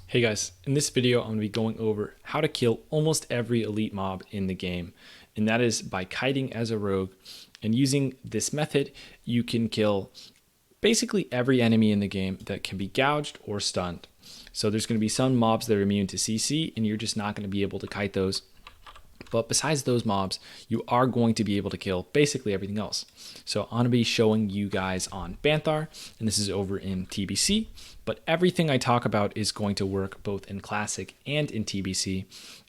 Hey guys, in this video I'm going to be going over how to kill almost every elite mob in the game, and that is by kiting as a rogue. And using this method you can kill basically every enemy in the game that can be gouged or stunned. So there's going to be some mobs that are immune to CC and you're just not going to be able to kite those. But besides those mobs, you are going to be able to kill basically everything else. So I'm going to be showing you guys on Banthar, and this is over in TBC. But everything I talk about is going to work both in Classic and in TBC.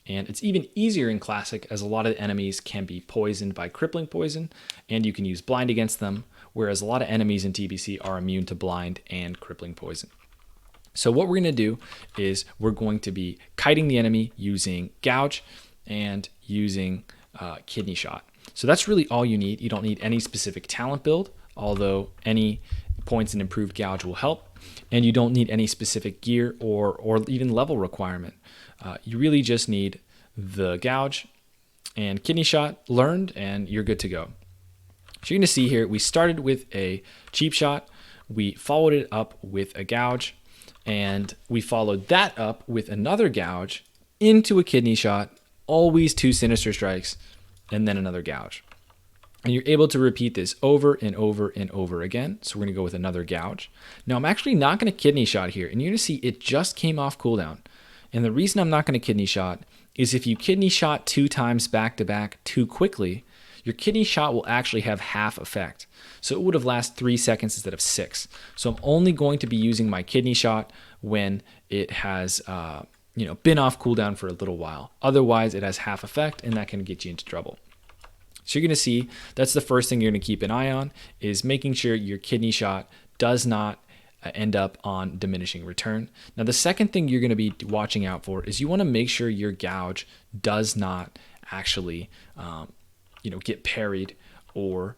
And it's even easier in Classic as a lot of enemies can be poisoned by crippling poison, and you can use blind against them, whereas a lot of enemies in TBC are immune to blind and crippling poison. So what we're going to do is we're going to be kiting the enemy using Gouge and using kidney shot. So that's really all you need. You don't need any specific talent build, although any points in improved Gouge will help. And you don't need any specific gear or even level requirement. You really just need the Gouge and kidney shot learned, and you're good to go. So you're going to see here, we started with a cheap shot, we followed it up with a Gouge, and we followed that up with another Gouge into a kidney shot, always 2 sinister strikes, and then another Gouge. And you're able to repeat this over and over and over again. So we're going to go with another Gouge. Now I'm actually not going to kidney shot here, and you're going to see it just came off cooldown. And the reason I'm not going to kidney shot is if you kidney shot 2 times back to back too quickly, your kidney shot will actually have half effect. So it would have lasted 3 seconds instead of 6. So I'm only going to be using my kidney shot when it has been off cooldown for a little while. Otherwise, it has half effect, and that can get you into trouble. So you're going to see that's the first thing you're going to keep an eye on, is making sure your kidney shot does not end up on diminishing return. Now the second thing you're going to be watching out for is you want to make sure your Gouge does not actually get parried or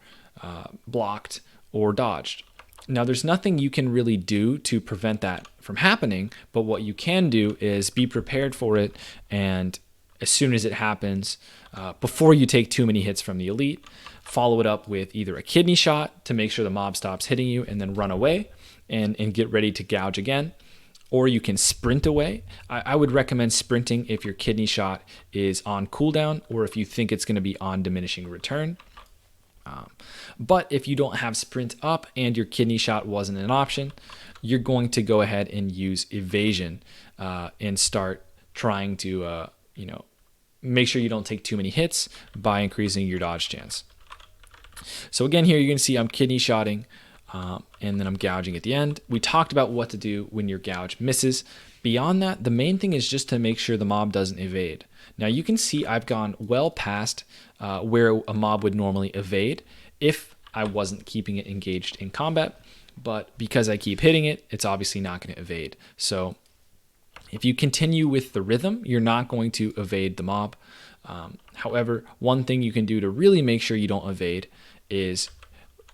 blocked or dodged. Now there's nothing you can really do to prevent that from happening, but what you can do is be prepared for it, and as soon as it happens, before you take too many hits from the elite, follow it up with either a kidney shot to make sure the mob stops hitting you and then run away and get ready to Gouge again. Or you can sprint away. I would recommend sprinting if your kidney shot is on cooldown or if you think it's going to be on diminishing return. But if you don't have sprint up and your kidney shot wasn't an option, you're going to go ahead and use evasion and start trying to make sure you don't take too many hits by increasing your dodge chance. So again, here you're going to see I'm kidney shotting and then I'm gouging at the end. We talked about what to do when your Gouge misses. Beyond that, the main thing is just to make sure the mob doesn't evade. Now you can see I've gone well past where a mob would normally evade if I wasn't keeping it engaged in combat, but because I keep hitting it, it's obviously not going to evade. So if you continue with the rhythm, you're not going to evade the mob. However, one thing you can do to really make sure you don't evade is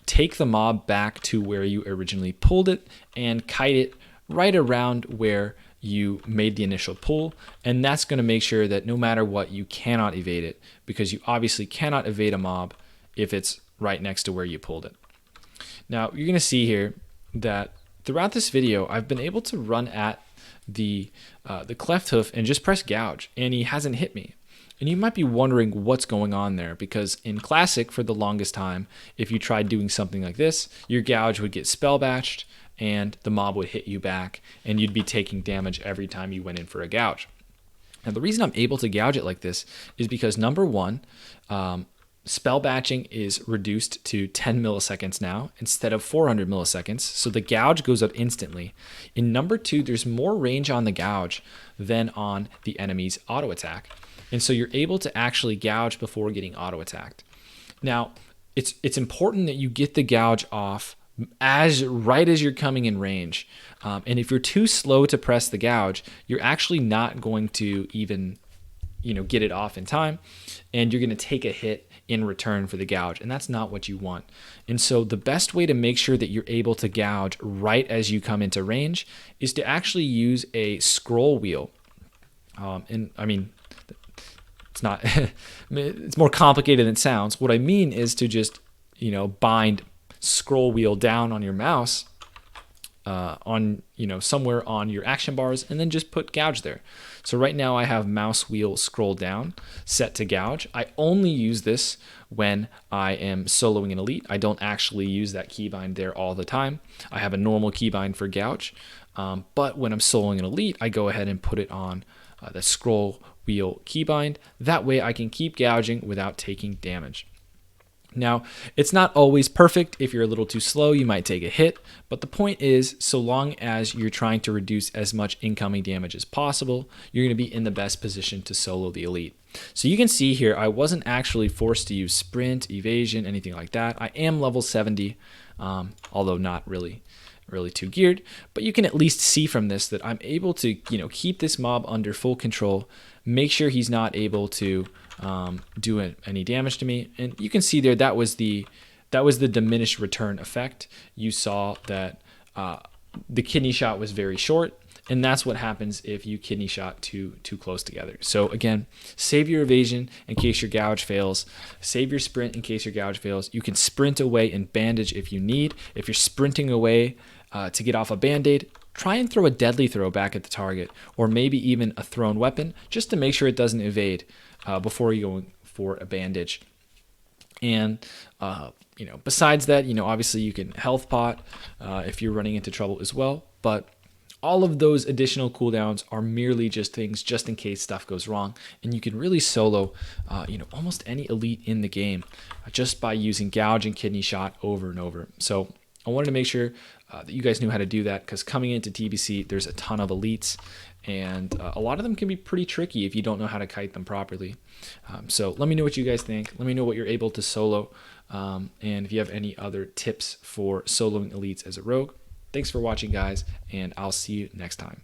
take the mob back to where you originally pulled it and kite it right around where you made the initial pull, and that's going to make sure that no matter what, you cannot evade it, because you obviously cannot evade a mob if it's right next to where you pulled it. Now you're going to see here that throughout this video I've been able to run at the cleft hoof and just press Gouge, and he hasn't hit me. And you might be wondering what's going on there, because in Classic for the longest time, if you tried doing something like this, your Gouge would get spell batched and the mob would hit you back and you'd be taking damage every time you went in for a Gouge. Now the reason I'm able to gouge it like this is because number one, spell batching is reduced to 10 milliseconds now instead of 400 milliseconds, so the Gouge goes up instantly. In number 2, there's more range on the Gouge than on the enemy's auto attack, and so you're able to actually gouge before getting auto attacked. Now it's important that you get the Gouge off right as you're coming in range, and if you're too slow to press the Gouge, you're actually not going to even get it off in time, and you're going to take a hit in return for the Gouge, and that's not what you want. And so the best way to make sure that you're able to gouge right as you come into range is to actually use a scroll wheel. And I mean, it's not it's more complicated than it sounds. What I mean is to just bind scroll wheel down on your mouse on somewhere on your action bars, and then just put Gouge there. So right now I have mouse wheel scroll down set to Gouge. I only use this when I am soloing an elite. I don't actually use that keybind there all the time. I have a normal keybind for Gouge, but when I'm soloing an elite, I go ahead and put it on the scroll wheel keybind. That way I can keep gouging without taking damage. Now, it's not always perfect. If you're a little too slow, you might take a hit, but the point is, so long as you're trying to reduce as much incoming damage as possible, you're going to be in the best position to solo the elite. So you can see here, I wasn't actually forced to use sprint, evasion, anything like that. I am level 70, although not really too geared, but you can at least see from this that I'm able to, keep this mob under full control, make sure he's not able to do any damage to me. And you can see there, that was the diminished return effect. You saw that the kidney shot was very short, and that's what happens if you kidney shot too close together. So again, save your evasion in case your Gouge fails. Save your sprint in case your Gouge fails. You can sprint away and bandage if you need. If you're sprinting away to get off a band-aid, try and throw a deadly throw back at the target, or maybe even a thrown weapon, just to make sure it doesn't evade before you go for a bandage. And besides that, obviously you can health pot if you're running into trouble as well. But all of those additional cooldowns are merely just things just in case stuff goes wrong, and you can really solo almost any elite in the game just by using Gouge and kidney shot over and over. So I wanted to make sure that you guys knew how to do that, because coming into TBC, there's a ton of elites, and a lot of them can be pretty tricky if you don't know how to kite them properly. So let me know what you guys think. Let me know what you're able to solo, and if you have any other tips for soloing elites as a rogue. Thanks for watching, guys, and I'll see you next time.